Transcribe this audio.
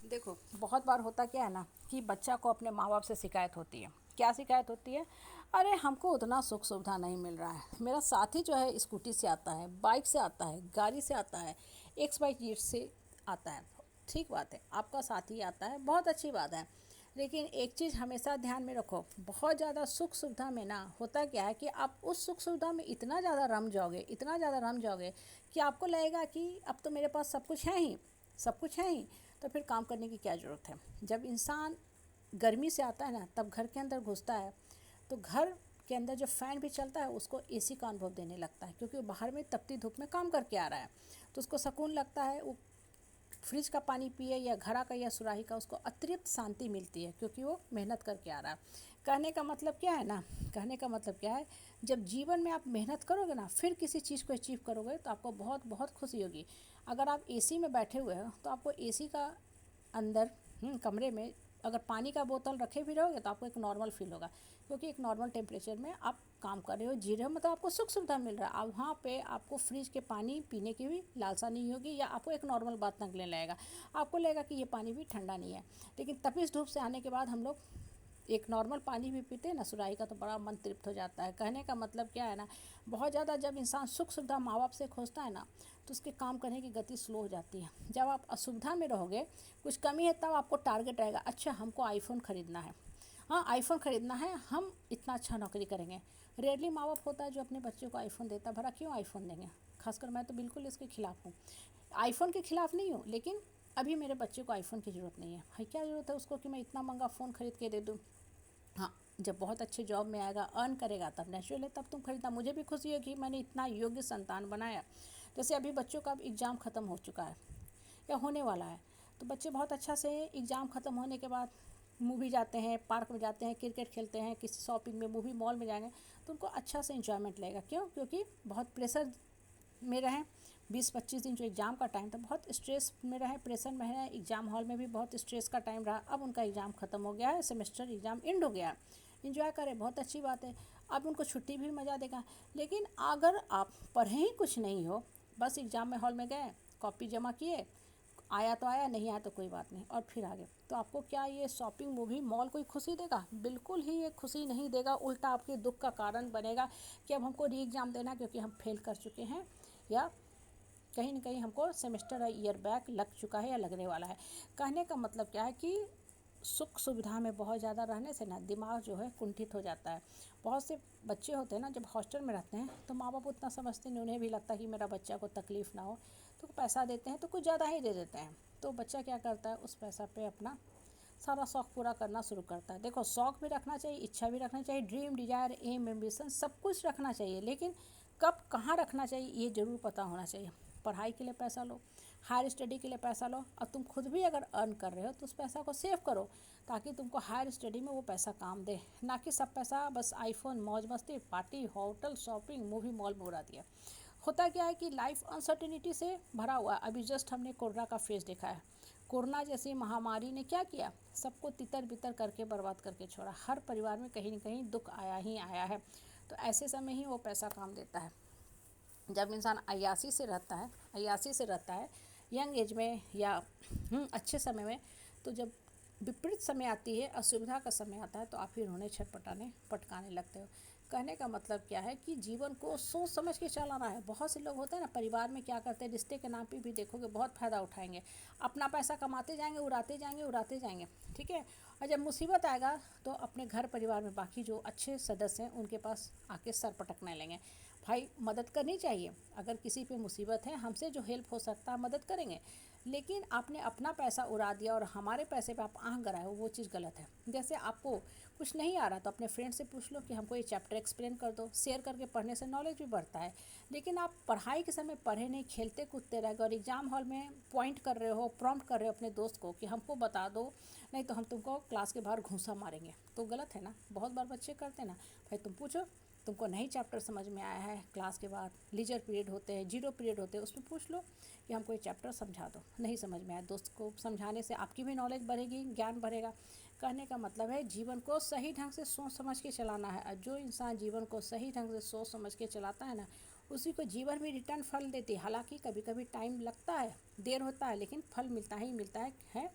देखो, बहुत बार होता क्या है ना कि बच्चा को अपने माँ बाप से शिकायत होती है। क्या शिकायत होती है? अरे हमको उतना सुख सुविधा नहीं मिल रहा है, मेरा साथी जो है स्कूटी से आता है, बाइक से आता है, गाड़ी से आता है, एक्स बाइक जेड से आता है। ठीक बात है, आपका साथी आता है, बहुत अच्छी बात है। लेकिन एक चीज़ हमेशा ध्यान में रखो, बहुत ज़्यादा सुख सुविधा में ना होता क्या है कि आप उस सुख सुविधा में इतना ज़्यादा रम जाओगे, इतना ज़्यादा रम जाओगे कि आपको लगेगा कि अब तो मेरे पास सब कुछ है ही, सब कुछ है ही, तो फिर काम करने की क्या ज़रूरत है। जब इंसान गर्मी से आता है ना, तब घर के अंदर घुसता है तो घर के अंदर जो फ़ैन भी चलता है उसको एसी का अनुभव देने लगता है, क्योंकि वो बाहर में तपती धूप में काम करके आ रहा है, तो उसको सुकून लगता है। वो फ्रिज का पानी पिए या घड़ा का या सुराही का, उसको अतिरिक्त शांति मिलती है, क्योंकि वो मेहनत करके आ रहा है। कहने का मतलब क्या है ना, कहने का मतलब क्या है, जब जीवन में आप मेहनत करोगे ना, फिर किसी चीज़ को अचीव करोगे तो आपको बहुत बहुत खुशी होगी। अगर आप एसी में बैठे हुए हो तो आपको एसी का अंदर कमरे में अगर पानी का बोतल रखे भी रहोगे तो आपको एक नॉर्मल फील होगा, क्योंकि एक नॉर्मल टेम्परेचर में आप काम कर रहे हो, जी रहे हो, मतलब आपको सुख सुविधा मिल रहा है। अब वहाँ पे आपको फ्रिज के पानी पीने की भी लालसा नहीं होगी, या आपको एक नॉर्मल बात लगने लगेगा, आपको लगेगा कि ये पानी भी ठंडा नहीं है। लेकिन तपिश धूप से आने के बाद हम लोग एक नॉर्मल पानी भी पीते हैं ना सुराही का, तो बड़ा मन तृप्त हो जाता है। कहने का मतलब क्या है ना, बहुत ज़्यादा जब इंसान सुख सुविधा माँ बाप से खोजता है ना, तो उसके काम करने की गति स्लो हो जाती है। जब आप असुविधा में रहोगे, कुछ कमी है, तब आपको टारगेट रहेगा, अच्छा हमको आईफोन ख़रीदना है, हाँ आईफोन ख़रीदना है, हम इतना अच्छा नौकरी करेंगे। रेयरली माँ बाप होता है जो अपने बच्चों को आईफोन देता है, भला क्यों आईफोन देंगे। खासकर मैं तो बिल्कुल इसके खिलाफ़ हूँ, आईफोन के खिलाफ़ नहीं हूँ, लेकिन अभी मेरे बच्चे को आईफोन की ज़रूरत नहीं है। भाई क्या ज़रूरत है उसको कि मैं इतना महंगा फ़ोन ख़रीद के दे दूँ। हाँ, जब बहुत अच्छे जॉब में आएगा, अर्न करेगा, तब नेचुरल है, तब तुम खरीदना। मुझे भी खुशी है कि मैंने इतना योग्य संतान बनाया। जैसे अभी बच्चों का अब एग्ज़ाम ख़त्म हो चुका है या होने वाला है, तो बच्चे बहुत अच्छा से एग्ज़ाम ख़त्म होने के बाद मूवी जाते हैं, पार्क में जाते हैं, क्रिकेट खेलते हैं, किसी शॉपिंग में, मूवी मॉल में जाएंगे, तो उनको अच्छा से इंजॉयमेंट लगेगा। क्यों? क्योंकि बहुत प्रेशर में रहें, 20-25 दिन जो एग्ज़ाम का टाइम था, बहुत स्ट्रेस में रहे, प्रेशर में रहे, एग्ज़ाम हॉल में भी बहुत स्ट्रेस का टाइम रहा। अब उनका एग्ज़ाम ख़त्म हो गया है, सेमेस्टर एग्ज़ाम एंड हो गया, इंजॉय करें, बहुत अच्छी बात है। अब उनको छुट्टी भी मज़ा देगा। लेकिन अगर आप पढ़े ही कुछ नहीं हो, बस एग्ज़ाम में हॉल में गए, कॉपी जमा किए, आया तो आया, नहीं आया तो कोई बात नहीं, और फिर आगे, तो आपको क्या ये शॉपिंग मूवी मॉल कोई खुशी देगा? बिल्कुल ही ये खुशी नहीं देगा, उल्टा आपके दुख का कारण बनेगा कि अब हमको री एग्ज़ाम देना, क्योंकि हम फेल कर चुके हैं, या कहीं ना कहीं हमको सेमेस्टर या ईयर बैक लग चुका है या लगने वाला है। कहने का मतलब क्या है कि सुख सुविधा में बहुत ज़्यादा रहने से ना दिमाग जो है कुंठित हो जाता है। बहुत से बच्चे होते हैं ना, जब हॉस्टल में रहते हैं तो माँ बाप उतना समझते नहीं, उन्हें भी लगता है कि मेरा बच्चा को तकलीफ़ ना हो, तो पैसा देते हैं तो कुछ ज़्यादा ही दे देते हैं, तो बच्चा क्या करता है, उस पैसा पे अपना सारा शौक़ पूरा करना शुरू करता है। देखो, शौक़ भी रखना चाहिए, इच्छा भी रखना चाहिए, ड्रीम, डिज़ायर, एम, एम्बिशन सब कुछ रखना चाहिए, लेकिन कब कहाँ रखना चाहिए ये ज़रूर पता होना चाहिए। पढ़ाई के लिए पैसा लो, हायर स्टडी के लिए पैसा लो, और तुम खुद भी अगर अर्न कर रहे हो तो उस पैसा को सेव करो, ताकि तुमको हायर स्टडी में वो पैसा काम दे, ना कि सब पैसा बस आईफोन, मौज मस्ती, party, hotel, shopping, movie mall में उड़ा दिया। होता क्या है कि लाइफ अनसर्टिनिटी से भरा हुआ है। अभी जस्ट हमने कोरोना का फेस देखा है। कोरोना जैसी महामारी ने क्या किया, सबको तितर बितर करके बर्बाद करके छोड़ा। हर परिवार में कहीं न कहीं दुख आया ही आया है। तो ऐसे समय ही वो पैसा काम देता है। जब इंसान अय्याशी से रहता है यंग एज में या अच्छे समय में, तो जब विपरीत समय आती है, असुविधा का समय आता है, तो आप ही रोने छटपटाने पटकाने लगते हो। कहने का मतलब क्या है कि जीवन को सोच समझ के चलाना है। बहुत से लोग होते हैं ना, परिवार में क्या करते हैं, रिश्ते के नाम पे भी देखोगे बहुत फ़ायदा उठाएंगे, अपना पैसा कमाते जाएंगे, उड़ाते जाएंगे, उड़ाते जाएंगे, ठीक है। और जब मुसीबत आएगा तो अपने घर परिवार में बाकी जो अच्छे सदस्य हैं उनके पास आके सर पटकने लेंगे। भाई मदद करनी चाहिए, अगर किसी पे मुसीबत है, हमसे जो हेल्प हो सकता है मदद करेंगे, लेकिन आपने अपना पैसा उड़ा दिया और हमारे पैसे पे आप आँख गड़ाए हो, वो चीज़ गलत है। जैसे आपको कुछ नहीं आ रहा तो अपने फ्रेंड से पूछ लो कि हमको ये चैप्टर एक्सप्लेन कर दो, शेयर करके पढ़ने से नॉलेज भी बढ़ता है। लेकिन आप पढ़ाई के समय पढ़े नहीं, खेलते कूदते रह गए और एग्ज़ाम हॉल में पॉइंट कर रहे हो, प्रॉम्प्ट कर रहे हो अपने दोस्त को कि हमको बता दो, नहीं तो हम तुमको क्लास के बाहर घूंसा मारेंगे, तो गलत है ना। बहुत बार बच्चे करते हैं ना, भाई तुम पूछो, तुमको नहीं चैप्टर समझ में आया है, क्लास के बाद लीजर पीरियड होते हैं, जीरो पीरियड होते हैं, उसमें पूछ लो कि हमको ये चैप्टर समझा दो, नहीं समझ में आया। दोस्त को समझाने से आपकी भी नॉलेज बढ़ेगी, ज्ञान बढ़ेगा। कहने का मतलब है जीवन को सही ढंग से सोच समझ के चलाना है, और जो इंसान जीवन को सही ढंग से सोच समझ के चलाता है ना, उसी को जीवन भी रिटर्न फल देती है। हालांकि कभी कभी टाइम लगता है, देर होता है, लेकिन फल मिलता ही मिलता है